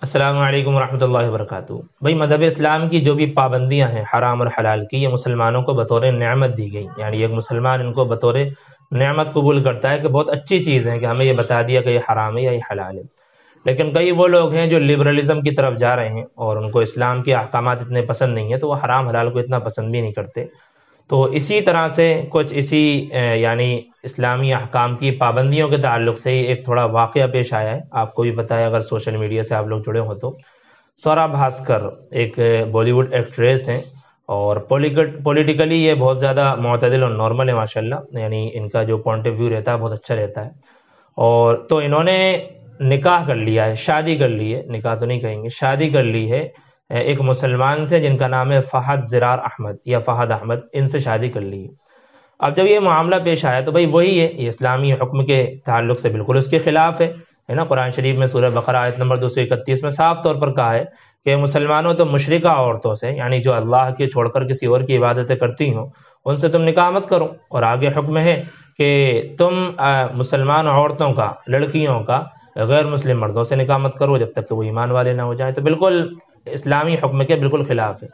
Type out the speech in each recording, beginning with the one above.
السلام علیکم ورحمۃ اللہ وبرکاتہ۔ بھائی مذہب اسلام کی جو بھی پابندیاں ہیں حرام اور حلال کی، یہ مسلمانوں کو بطور نعمت دی گئی، یعنی ایک مسلمان ان کو بطور نعمت قبول کرتا ہے کہ بہت اچھی چیز ہے کہ ہمیں یہ بتا دیا کہ یہ حرام ہے یا یہ حلال ہے۔ لیکن کئی وہ لوگ ہیں جو لبرلزم کی طرف جا رہے ہیں اور ان کو اسلام کے احکامات اتنے پسند نہیں ہیں، تو وہ حرام حلال کو اتنا پسند بھی نہیں کرتے۔ تو اسی طرح سے کچھ اسی یعنی اسلامی احکام کی پابندیوں کے تعلق سے ہی ایک تھوڑا واقعہ پیش آیا ہے، آپ کو بھی بتایا اگر سوشل میڈیا سے آپ لوگ جڑے ہوں تو۔ سورا بھاسکر ایک بالی ووڈ ایکٹریس ہیں اور پولیٹیکلی یہ بہت زیادہ معتدل اور نارمل ہے ماشاءاللہ، یعنی ان کا جو پوائنٹ آف ویو رہتا ہے بہت اچھا رہتا ہے۔ اور تو انہوں نے نکاح کر لیا ہے، شادی کر لی ہے، نکاح تو نہیں کہیں گے، شادی کر لی ہے ایک مسلمان سے جن کا نام ہے فہد زرار احمد یا فہد احمد، ان سے شادی کر لی ہے۔ اب جب یہ معاملہ پیش آیا تو بھائی وہی ہے، یہ اسلامی حکم کے تعلق سے بالکل اس کے خلاف ہے نا۔ قرآن شریف میں سورہ بقرہ آیت نمبر 231 میں صاف طور پر کہا ہے کہ مسلمانوں تو مشرکہ عورتوں سے، یعنی جو اللہ کے چھوڑ کر کسی اور کی عبادتیں کرتی ہوں، ان سے تم نکاح مت کرو۔ اور آگے حکم ہے کہ تم مسلمان عورتوں کا، لڑکیوں کا غیر مسلم مردوں سے نکاح مت کرو جب تک کہ وہ ایمان والے نہ ہو جائیں۔ تو بالکل اسلامی حکم کے بالکل خلاف ہے۔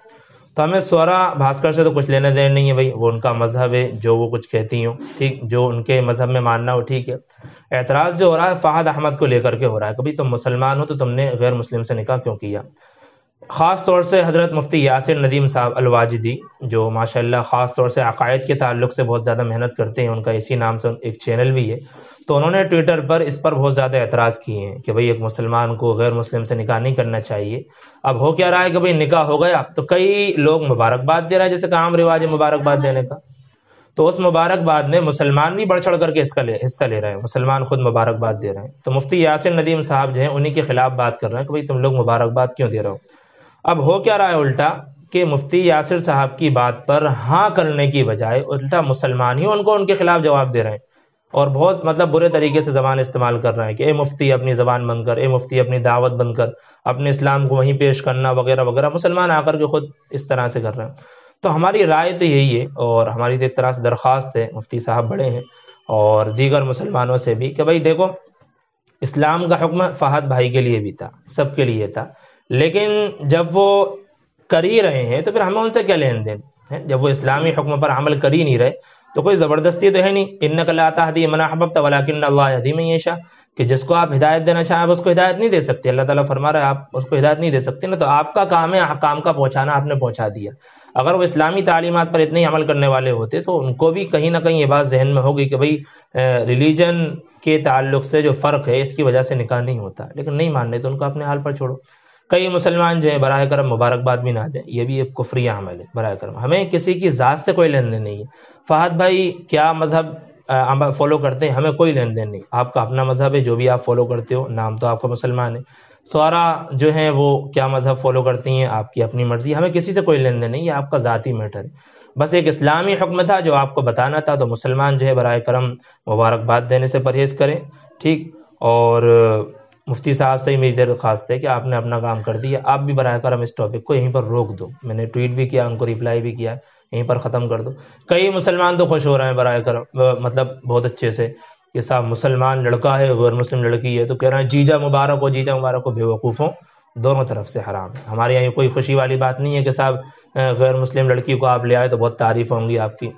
تو ہمیں سورا بھاسکر سے تو کچھ لینا دینا نہیں ہے بھائی، وہ ان کا مذہب ہے، جو وہ کچھ کہتی ہوں ٹھیک، جو ان کے مذہب میں ماننا ہو ٹھیک ہے۔ اعتراض جو ہو رہا ہے فہد احمد کو لے کر کے ہو رہا ہے کہ بھائی تم مسلمان ہو تو تم نے غیر مسلم سے نکاح کیوں کیا۔ خاص طور سے حضرت مفتی یاسر ندیم صاحب الواجدی، جو ماشاءاللہ خاص طور سے عقائد کے تعلق سے بہت زیادہ محنت کرتے ہیں، ان کا اسی نام سے ایک چینل بھی ہے، تو انہوں نے ٹویٹر پر اس پر بہت زیادہ اعتراض کیے ہیں کہ بھئی ایک مسلمان کو غیر مسلم سے نکاح نہیں کرنا چاہیے۔ اب ہو کیا رہا ہے کہ بھئی نکاح ہو گیا تو کئی لوگ مبارکباد دے رہا ہے، جیسے کہ عام رواج ہے مبارکباد دینے کا، تو اس مبارکباد میں مسلمان بھی بڑھ چڑھ کر کے اس کا حصہ لے رہے ہیں، مسلمان خود مبارکباد دے رہے ہیں۔ تو مفتی یاسر ندیم صاحب جو ہیں انہی کے خلاف بات کر رہے ہیں کہ بھئی تم لوگ مبارکباد کیوں دے رہے ہو۔ اب ہو کیا رہا ہے الٹا کہ مفتی یاسر صاحب کی بات پر ہاں کرنے کی بجائے الٹا مسلمان ہی ان کو ان کے خلاف جواب دے رہے ہیں، اور بہت برے طریقے سے زبان استعمال کر رہے ہیں کہ اے مفتی اپنی زبان بند کر، اے مفتی اپنی دعوت بند کر، اپنے اسلام کو وہیں پیش کرنا وغیرہ وغیرہ، مسلمان آ کر کے خود اس طرح سے کر رہے ہیں۔ تو ہماری رائے تو یہی ہے، اور ہماری تو ایک طرح سے درخواست ہے، مفتی صاحب بڑے ہیں اور دیگر مسلمانوں سے بھی، کہ بھئی دیکھو اسلام کا حکم فہد بھائی کے لیے بھی تھا، سب کے لیے تھا، لیکن جب وہ کر ہی رہے ہیں تو پھر ہمیں ان سے کیا لین دین ہے؟ جب وہ اسلامی حکم پر عمل کر ہی نہیں رہے تو کوئی زبردستی تو ہے نہیں، انک لا تہدی من احببت ولکن اللہ یہدی من یشاء، کہ جس کو آپ ہدایت دینا چاہیں آپ اس کو ہدایت نہیں دے سکتے، اللہ تعالیٰ فرما رہا ہے آپ اس کو ہدایت نہیں دے سکتے نا، تو آپ کا کام ہے احکام کا پہنچانا، آپ نے پہنچا دیا۔ اگر وہ اسلامی تعلیمات پر اتنے ہی عمل کرنے والے ہوتے تو ان کو بھی کہیں نہ کہیں یہ بات ذہن میں ہوگی کہ بھئی ریلیجن کے تعلق سے جو فرق ہے اس کی وجہ سے نکاح نہیں ہوتا، لیکن نہیں ماننے تو ان کو اپنے حال پر چھوڑو۔ کئی مسلمان جو ہیں براہ کرم مبارکباد بھی نہ دیں، یہ بھی ایک کفری عمل ہے، براہ کرم ہمیں کسی کی ذات سے کوئی لین دین نہیں ہے۔ فہد بھائی کیا مذہب فالو کرتے ہیں ہمیں کوئی لین دین نہیں، آپ کا اپنا مذہب ہے، جو بھی آپ فالو کرتے ہو، نام تو آپ کا مسلمان ہے۔ سورا جو ہیں وہ کیا مذہب فالو کرتی ہیں، آپ کی اپنی مرضی، ہمیں کسی سے کوئی لین دین نہیں، یہ آپ کا ذاتی میٹر ہے۔ بس ایک اسلامی حکم تھا جو آپ کو بتانا تھا، تو مسلمان جو ہے براہ کرم مبارکباد دینے سے پرہیز کریں ٹھیک۔ اور مفتی صاحب سے ہی میری درخواست ہے کہ آپ نے اپنا کام کر دیا، آپ بھی براہ کرم اس ٹاپک کو یہیں پر روک دو، میں نے ٹویٹ بھی کیا، ان کو ریپلائی بھی کیا، یہیں پر ختم کر دو۔ کئی مسلمان تو خوش ہو رہے ہیں براہ کرم، بہت اچھے سے کہ صاحب مسلمان لڑکا ہے غیر مسلم لڑکی ہے، تو کہہ رہے ہیں جیجا مبارک ہو، جیجا مبارک ہو، بے وقوفوں دونوں طرف سے حرام ہے۔ ہمارے یہاں یہ کوئی خوشی والی بات نہیں ہے کہ صاحب غیر مسلم لڑکی کو آپ لے آئے تو بہت تعریف ہوں گی آپ کی۔